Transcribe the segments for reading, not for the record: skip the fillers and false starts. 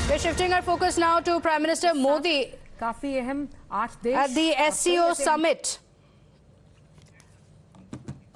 We're shifting our focus now to Prime Minister Modi at the SCO Summit.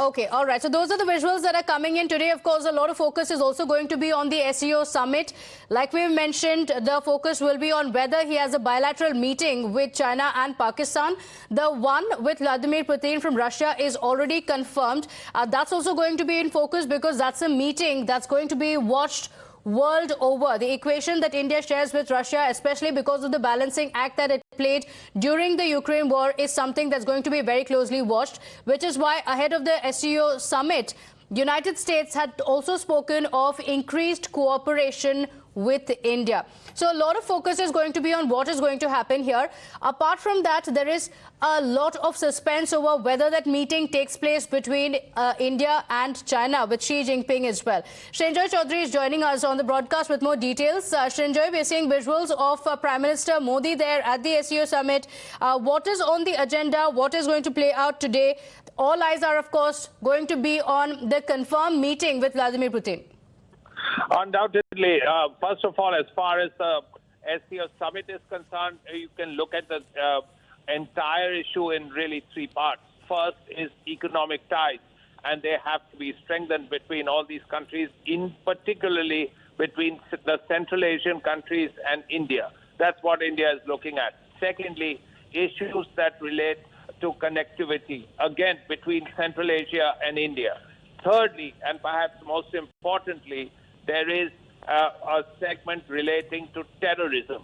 Okay, all right. So those are the visuals that are coming in today. Of course, a lot of focus is also going to be on the SCO Summit. Like we've mentioned, the focus will be on whether he has a bilateral meeting with China and Pakistan. The one with Vladimir Putin from Russia is already confirmed. That's also going to be in focus because that's a meeting that's going to be watched world over. The equation that India shares with Russia, especially because of the balancing act that it played during the Ukraine war, is something that's going to be very closely watched, which is why ahead of the SCO summit, United States had also spoken of increased cooperation with India. So a lot of focus is going to be on what is going to happen here. Apart from that, there is a lot of suspense over whether that meeting takes place between India and China with Xi Jinping as well. Srinjoy Chaudhary is joining us on the broadcast with more details. Srinjoy, we're seeing visuals of Prime Minister Modi there at the SCO summit. What is on the agenda? What is going to play out today? All eyes are, of course, going to be on the confirmed meeting with Vladimir Putin. Undoubtedly. First of all, as far as the SCO Summit is concerned, you can look at the entire issue in really three parts. First is economic ties, and they have to be strengthened between all these countries, in particularly between the Central Asian countries and India. That's what India is looking at. Secondly, issues that relate to connectivity, again, between Central Asia and India. Thirdly, and perhaps most importantly, there is a segment relating to terrorism.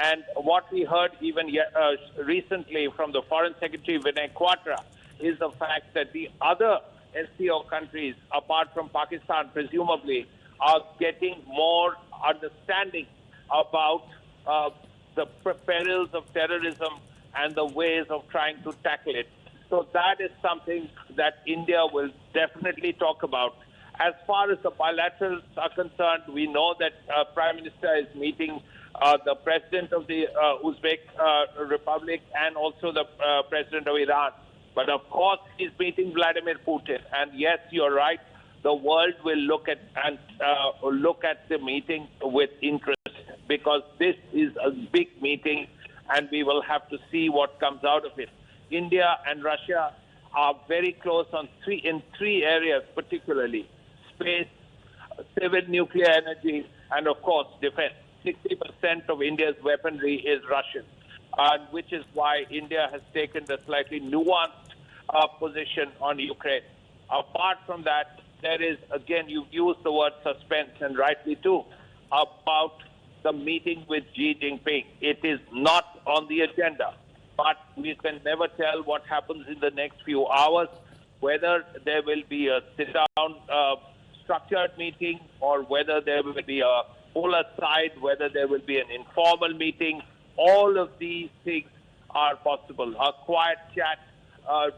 And what we heard even recently from the Foreign Secretary Vinay Quatra is the fact that the other SCO countries, apart from Pakistan, presumably, are getting more understanding about the perils of terrorism and the ways of trying to tackle it. So that is something that India will definitely talk about. As far as the bilaterals are concerned, we know that Prime Minister is meeting the President of the Uzbek Republic and also the President of Iran. But of course, he's meeting Vladimir Putin. And yes, you're right. The world will look at the meeting with interest because this is a big meeting, and we will have to see what comes out of it. India and Russia are very close in three areas, particularly space, civil nuclear energy, and of course defense. 60% of India's weaponry is Russian, which is why India has taken a slightly nuanced position on Ukraine. Apart from that, there is, again, you've used the word suspense, and rightly too, about the meeting with Xi Jinping. It is not on the agenda, but we can never tell what happens in the next few hours, whether there will be a sit-down structured meeting or whether there will be a pull aside, whether there will be an informal meeting. All of these things are possible. A quiet chat on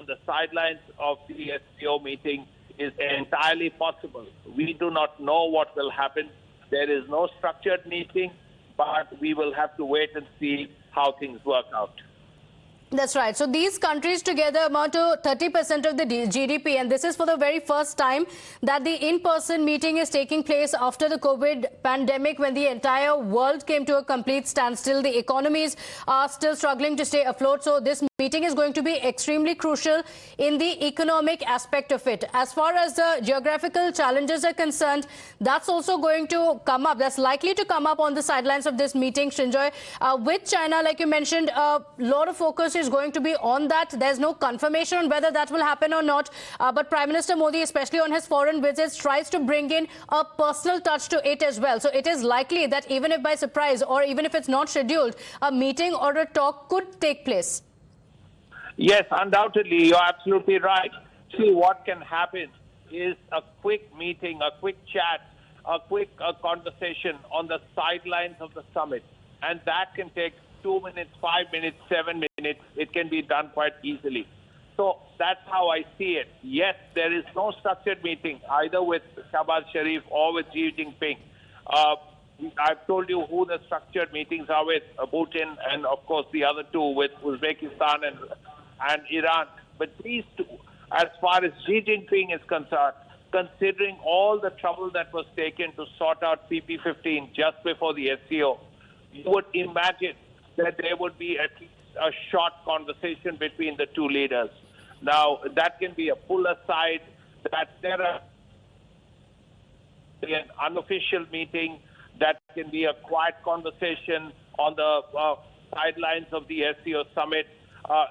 the sidelines of the SCO meeting is entirely possible. We do not know what will happen. There is no structured meeting, but we will have to wait and see how things work out. That's right. So these countries together amount to 30% of the GDP, and this is for the very first time that the in-person meeting is taking place after the COVID pandemic, when the entire world came to a complete standstill. The economies are still struggling to stay afloat. So this meeting is going to be extremely crucial in the economic aspect of it. As far as the geographical challenges are concerned, that's also going to come up. That's likely to come up on the sidelines of this meeting, Srinjoy. With China, like you mentioned, a lot of focus is going to be on that. There's no confirmation on whether that will happen or not. But Prime Minister Modi, especially on his foreign visits, tries to bring in a personal touch to it as well. So it is likely that even if by surprise or even if it's not scheduled, a meeting or a talk could take place. Yes, undoubtedly, you're absolutely right. See, what can happen is a quick meeting, a quick chat, a quick conversation on the sidelines of the summit. And that can take 2 minutes, 5 minutes, 7 minutes. It can be done quite easily. So that's how I see it. Yes, there is no structured meeting, either with Shahbaz Sharif or with Xi Jinping. I've told you who the structured meetings are with, Putin, and of course the other two with Uzbekistan and Iran. But these two, as far as Xi Jinping is concerned, considering all the trouble that was taken to sort out PP-15 just before the SCO, you would imagine that there would be at least a short conversation between the two leaders. Now, that can be a pull aside, that there are an unofficial meeting, that can be a quiet conversation on the sidelines of the SCO Summit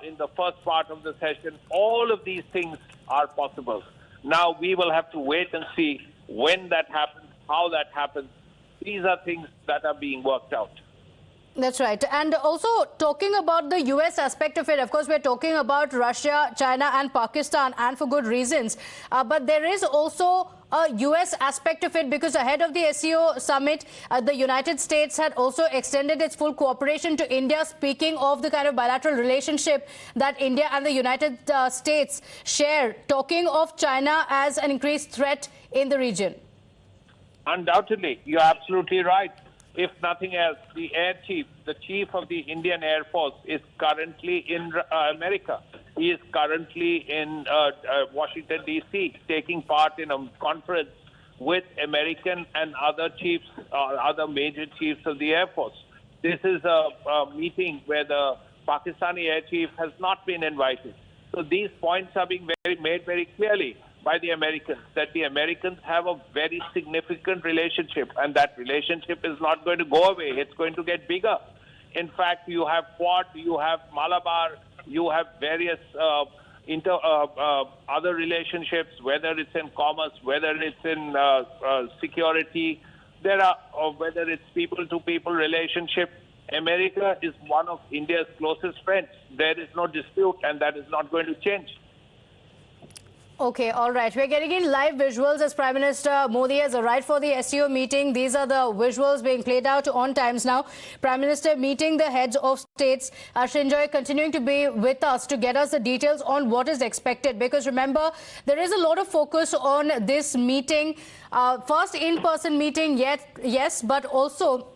in the first part of the session. All of these things are possible. Now, we will have to wait and see when that happens, how that happens. These are things that are being worked out. That's right. And also talking about the US aspect of it, of course, we're talking about Russia, China and Pakistan, and for good reasons. But there is also a US aspect of it, because ahead of the SCO summit, the United States had also extended its full cooperation to India, speaking of the kind of bilateral relationship that India and the United States share, talking of China as an increased threat in the region. Undoubtedly, you're absolutely right. If nothing else, the air chief, the chief of the Indian Air Force, is currently in America. He is currently in Washington, D.C., taking part in a conference with American and other chiefs, other major chiefs of the Air Force. This is a meeting where the Pakistani air chief has not been invited. So these points are being made very clearly by the Americans, that the Americans have a very significant relationship, and that relationship is not going to go away. It's going to get bigger. In fact, you have Quad, you have Malabar, you have various other relationships, whether it's in commerce, whether it's in security, whether it's people-to-people relationship. America is one of India's closest friends. There is no dispute, and that is not going to change. Okay, all right. We're getting in live visuals as Prime Minister Modi has arrived for the SCO meeting. These are the visuals being played out on Times Now. Prime Minister meeting the heads of states. Srinjoy continuing to be with us to get us the details on what is expected. Because remember, there is a lot of focus on this meeting. First in-person meeting, yes, but also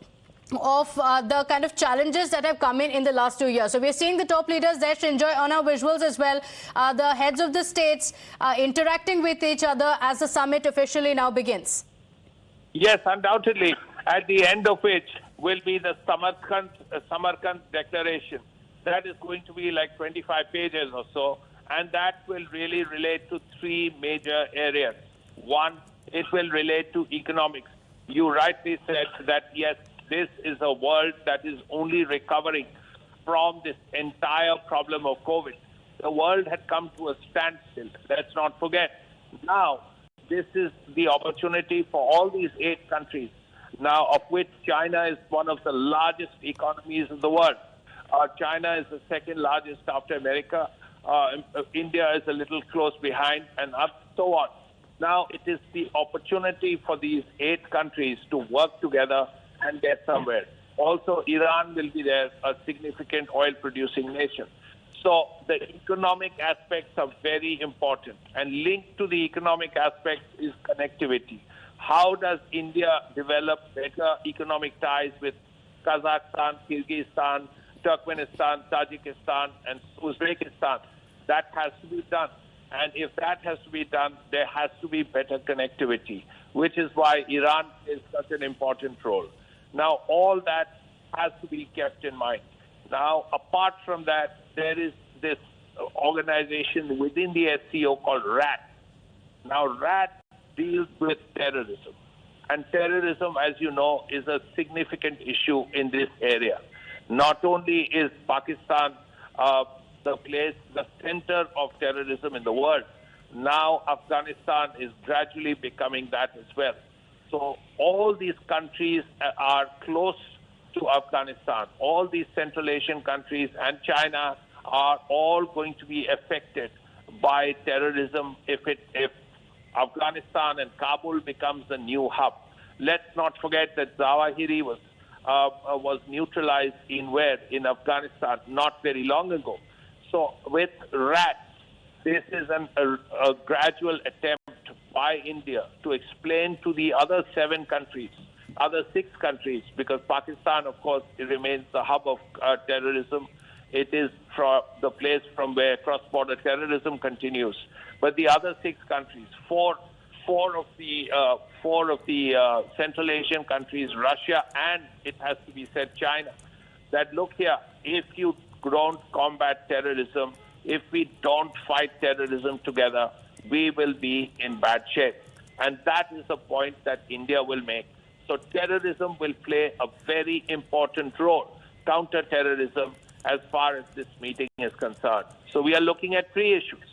of the kind of challenges that have come in the last 2 years. So we're seeing the top leaders there, Srinjoy, on our visuals as well. The heads of the states interacting with each other as the summit officially now begins. Yes, undoubtedly. At the end of which will be the Samarkand Declaration. That is going to be like 25 pages or so, and that will really relate to three major areas. One, it will relate to economics. You rightly said that, yes, this is a world that is only recovering from this entire problem of COVID. The world had come to a standstill. Let's not forget. Now, this is the opportunity for all these 8 countries, now of which China is one of the largest economies in the world. China is the second largest after America. India is a little close behind, and so on. Now, it is the opportunity for these 8 countries to work together and get somewhere. Also, Iran will be there, a significant oil-producing nation. So the economic aspects are very important. And linked to the economic aspects is connectivity. How does India develop better economic ties with Kazakhstan, Kyrgyzstan, Turkmenistan, Tajikistan, and Uzbekistan? That has to be done. And if that has to be done, there has to be better connectivity, which is why Iran is such an important role. Now, all that has to be kept in mind. Now, apart from that, there is this organization within the SCO called RAT. Now, RAT deals with terrorism. And terrorism, as you know, is a significant issue in this area. Not only is Pakistan the center of terrorism in the world, now Afghanistan is gradually becoming that as well. So all these countries are close to Afghanistan. All these Central Asian countries and China are all going to be affected by terrorism if Afghanistan and Kabul becomes the new hub. Let's not forget that Zawahiri was neutralized in Afghanistan not very long ago. So with RAT, this is a gradual attempt by India to explain to the other 6 countries, because Pakistan, of course, it remains the hub of terrorism. It is the place from where cross-border terrorism continues. But the other 6 countries, 4 four of the Central Asian countries, Russia, and it has to be said China, that look here, if you don't combat terrorism, if we don't fight terrorism together, we will be in bad shape. And that is the point that India will make. So terrorism will play a very important role, counter-terrorism, as far as this meeting is concerned. So we are looking at three issues: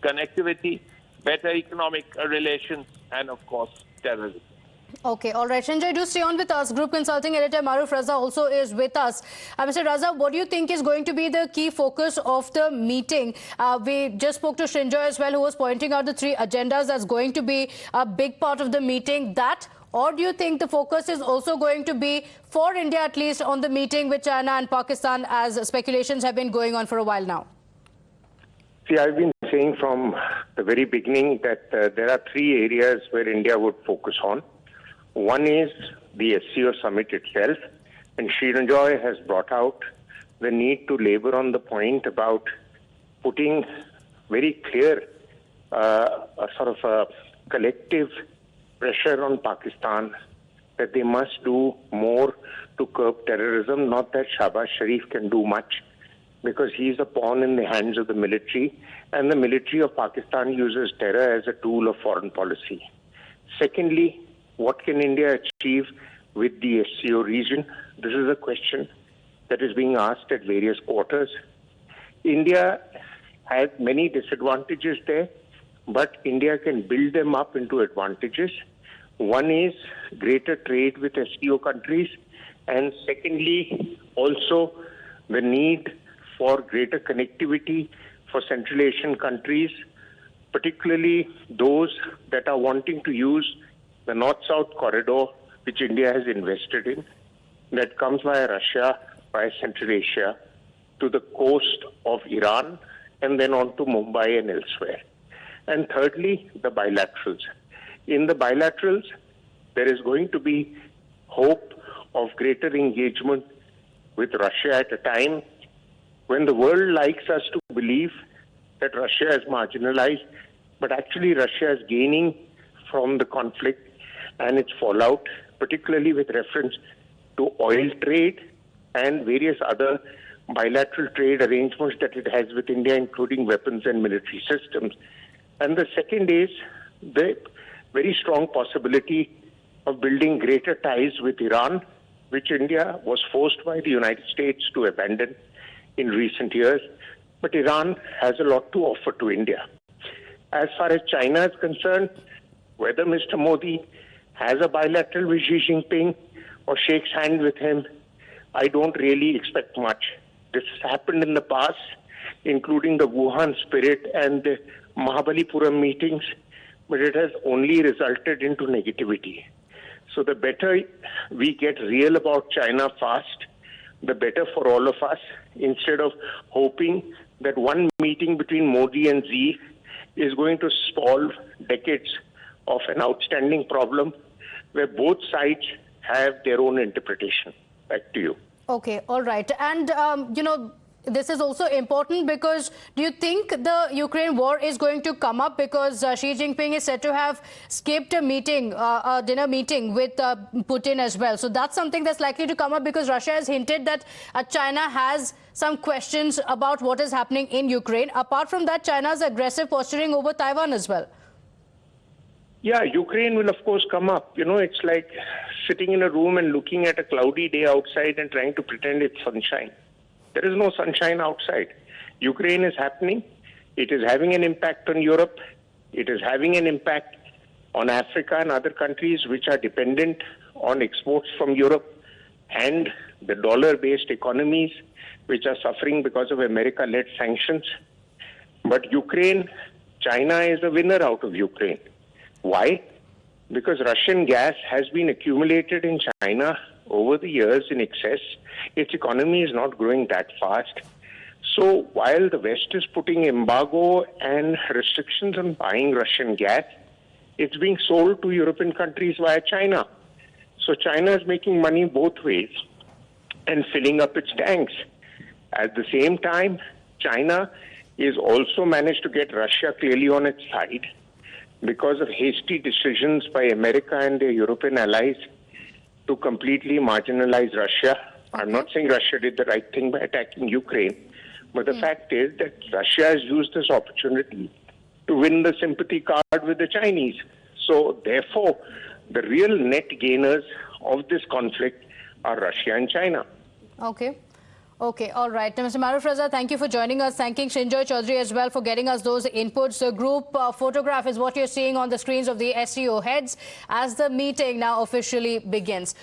connectivity, better economic relations, and of course, terrorism. Okay, all right. Sanjay, do stay on with us. Group Consulting Editor Maruf Raza also is with us. Mr. Raza, what do you think is going to be the key focus of the meeting? We just spoke to Srinjoy as well, who was pointing out the three agendas that's going to be a big part of the meeting. That, or do you think the focus is also going to be, for India at least, on the meeting with China and Pakistan, as speculations have been going on for a while now? See, I've been saying from the very beginning that there are three areas where India would focus on. One is the SCO Summit itself, and Srinjoy has brought out the need to labor on the point about putting very clear a sort of a collective pressure on Pakistan that they must do more to curb terrorism. Not that Shahbaz Sharif can do much, because he's a pawn in the hands of the military, and the military of Pakistan uses terror as a tool of foreign policy. Secondly, what can India achieve with the SCO region? This is a question that is being asked at various quarters. India has many disadvantages there, but India can build them up into advantages. One is greater trade with SCO countries, and secondly, also the need for greater connectivity for Central Asian countries, particularly those that are wanting to use the North-South corridor, which India has invested in, that comes via Russia, via Central Asia, to the coast of Iran, and then on to Mumbai and elsewhere. And thirdly, the bilaterals. In the bilaterals, there is going to be hope of greater engagement with Russia at a time when the world likes us to believe that Russia is marginalized, but actually Russia is gaining from the conflict and its fallout, particularly with reference to oil trade and various other bilateral trade arrangements that it has with India, including weapons and military systems. And the second is the very strong possibility of building greater ties with Iran, which India was forced by the United States to abandon in recent years. But Iran has a lot to offer to India. As far as China is concerned, whether Mr. Modi has a bilateral with Xi Jinping or shakes hands with him, I don't really expect much. This has happened in the past, including the Wuhan Spirit and the Mahabalipuram meetings, but it has only resulted into negativity. So the better we get real about China fast, the better for all of us, instead of hoping that one meeting between Modi and Xi is going to solve decades of an outstanding problem where both sides have their own interpretation. Back to you. Okay, all right. And, this is also important because do you think the Ukraine war is going to come up, because Xi Jinping is said to have skipped a meeting, a dinner meeting with Putin as well. So that's something that's likely to come up because Russia has hinted that China has some questions about what is happening in Ukraine. Apart from that, China's aggressive posturing over Taiwan as well. Yeah, Ukraine will of course come up. It's like sitting in a room and looking at a cloudy day outside and trying to pretend it's sunshine. There is no sunshine outside. Ukraine is happening. It is having an impact on Europe. It is having an impact on Africa and other countries which are dependent on exports from Europe, and the dollar-based economies which are suffering because of America-led sanctions. But Ukraine, China is a winner out of Ukraine. Why? Because Russian gas has been accumulated in China over the years in excess. Its economy is not growing that fast. So while the West is putting embargo and restrictions on buying Russian gas, it's being sold to European countries via China. So China is making money both ways and filling up its tanks. At the same time, China is also managed to get Russia clearly on its side, because of hasty decisions by America and their European allies to completely marginalize Russia. I'm not saying Russia did the right thing by attacking Ukraine, but the fact is that Russia has used this opportunity to win the sympathy card with the Chinese. So therefore, the real net gainers of this conflict are Russia and China. Okay. Okay, all right. Now, Mr. Maruf Raza, thank you for joining us. Thanking Shinjoy Chaudhary as well for getting us those inputs. The group photograph is what you're seeing on the screens of the SCO heads as the meeting now officially begins.